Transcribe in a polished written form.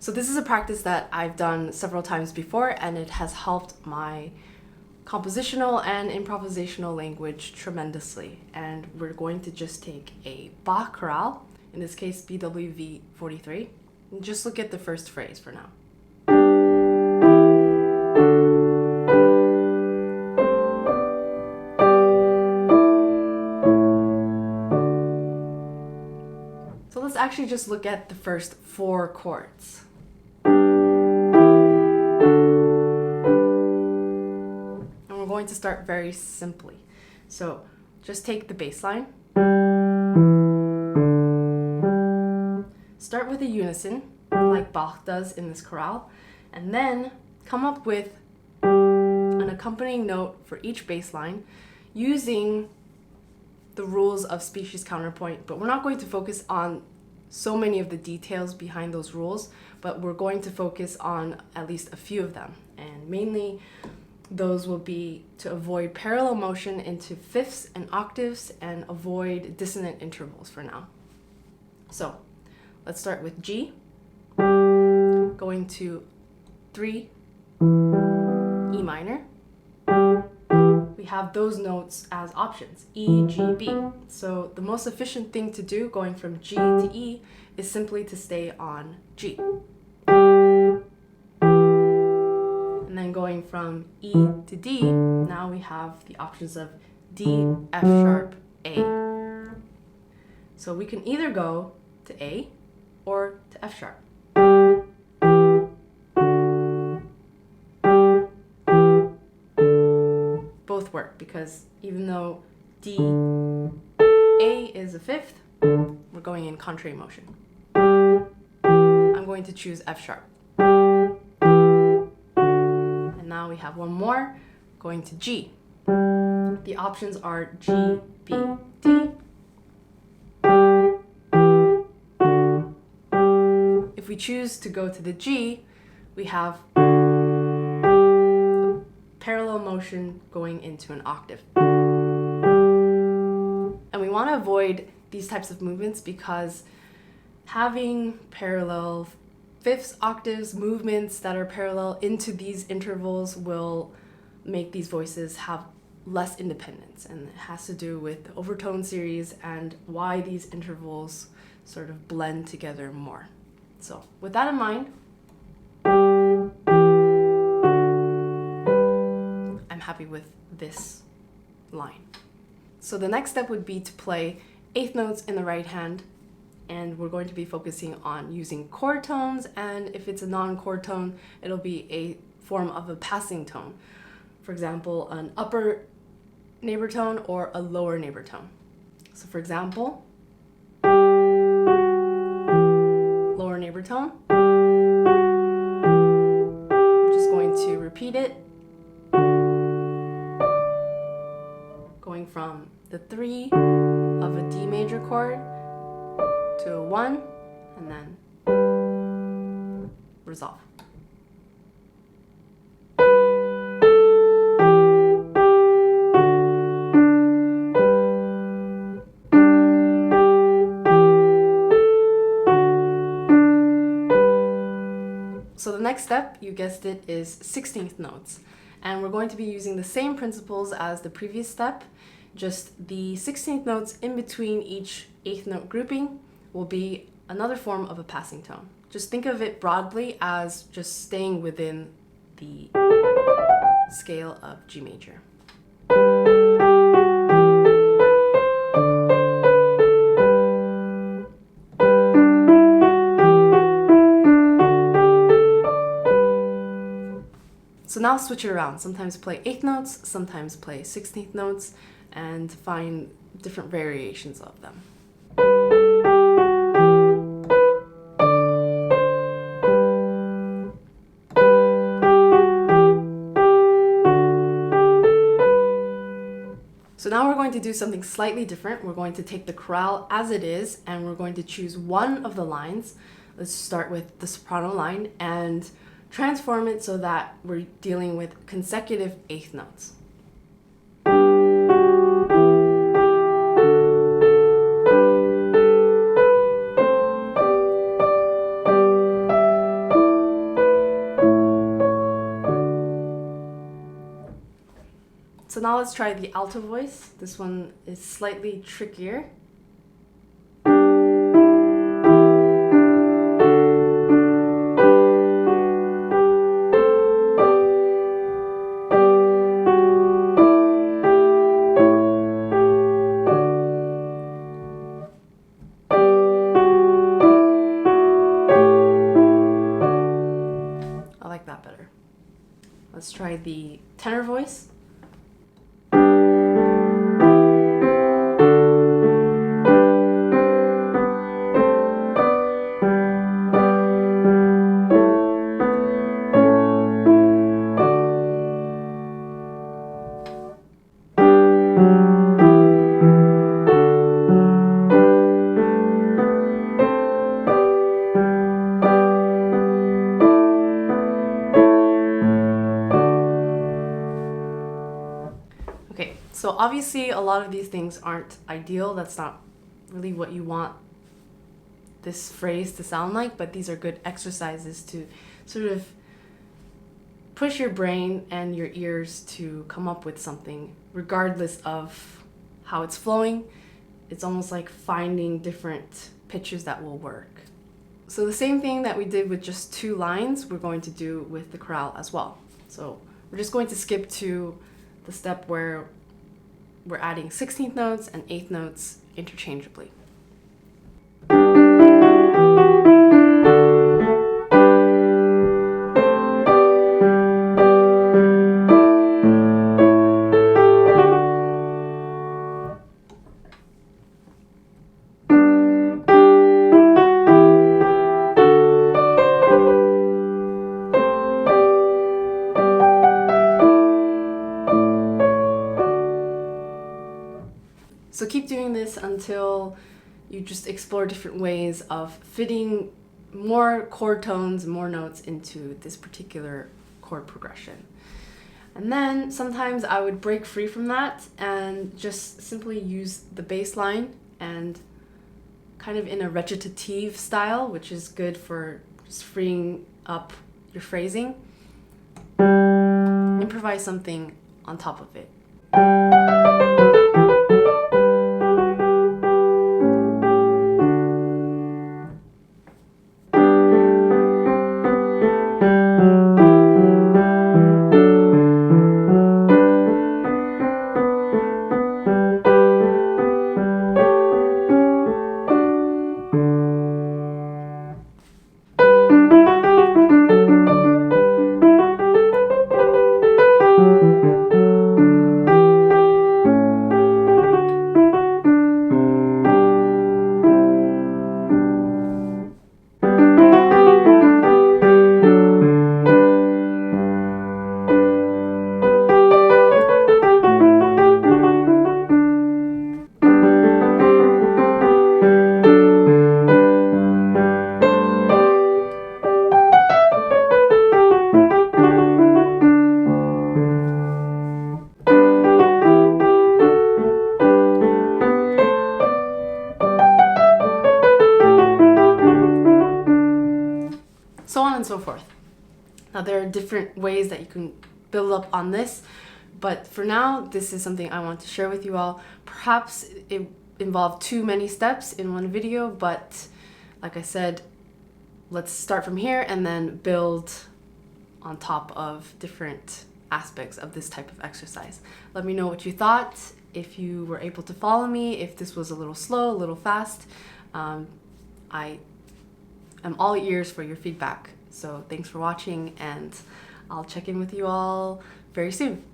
So this is a practice that I've done several times before, and it has helped my compositional and improvisational language tremendously. And we're going to just take a Bach chorale, in this case BWV 43, and just look at the first phrase for now. So let's actually just look at the first 4 chords. And we're going to start very simply. So just take the bass line. Start with a unison, like Bach does in this chorale, and then come up with an accompanying note for each bass line using the rules of species counterpoint, but we're not going to focus on so many of the details behind those rules, but we're going to focus on at least a few of them. And mainly those will be to avoid parallel motion into fifths and octaves and avoid dissonant intervals for now. So let's start with G, going to 3, E minor. We have those notes as options, E, G, B. So the most efficient thing to do going from G to E is simply to stay on G. And then going from E to D, now we have the options of D, F sharp, A. So we can either go to A or to F sharp. Both work because even though D, A is a fifth, we're going in contrary motion. I'm going to choose F sharp. And now we have one more, going to G. The options are G, B, D. If we choose to go to the G, we have parallel motion going into an octave. And we want to avoid these types of movements because having parallel fifths, octaves, movements that are parallel into these intervals will make these voices have less independence. And it has to do with the overtone series and why these intervals sort of blend together more. So with that in mind, I'm happy with this line. So the next step would be to play eighth notes in the right hand, and we're going to be focusing on using chord tones, and if it's a non-chord tone, it'll be a form of a passing tone. For example, an upper neighbor tone or a lower neighbor tone. So for example, lower neighbor tone. I'm just going to repeat it. Going from the 3 of a D major chord to a 1 and then resolve. So the next step, you guessed it, is 16th notes. And we're going to be using the same principles as the previous step, just the 16th notes in between each 8th note grouping will be another form of a passing tone. Just think of it broadly as just staying within the scale of G major. So now switch it around. Sometimes play 8th notes, sometimes play 16th notes, and find different variations of them. So now we're going to do something slightly different. We're going to take the chorale as it is, and we're going to choose one of the lines. Let's start with the soprano line and transform it so that we're dealing with consecutive 8th notes. now let's try the alto voice. This one is slightly trickier. I like that better. Let's try the tenor voice. Okay, so obviously a lot of these things aren't ideal. That's not really what you want this phrase to sound like, but these are good exercises to sort of push your brain and your ears to come up with something regardless of how it's flowing. It's almost like finding different pitches that will work. So the same thing that we did with just 2 lines, we're going to do with the chorale as well. So we're just going to skip to the step where we're adding 16th notes and 8th notes interchangeably. So keep doing this until you just explore different ways of fitting more chord tones, more notes into this particular chord progression. And then sometimes I would break free from that and just simply use the bass line and kind of in a recitative style, which is good for just freeing up your phrasing. Improvise something on top of it. So on and so forth. Now there are different ways that you can build up on this, but for now this is something I want to share with you all. Perhaps it involved too many steps in one video, but like I said, let's start from here and then build on top of different aspects of this type of exercise. Let me know what you thought, if you were able to follow me, if this was a little slow, a little fast. I am all ears for your feedback. So thanks for watching, and I'll check in with you all very soon.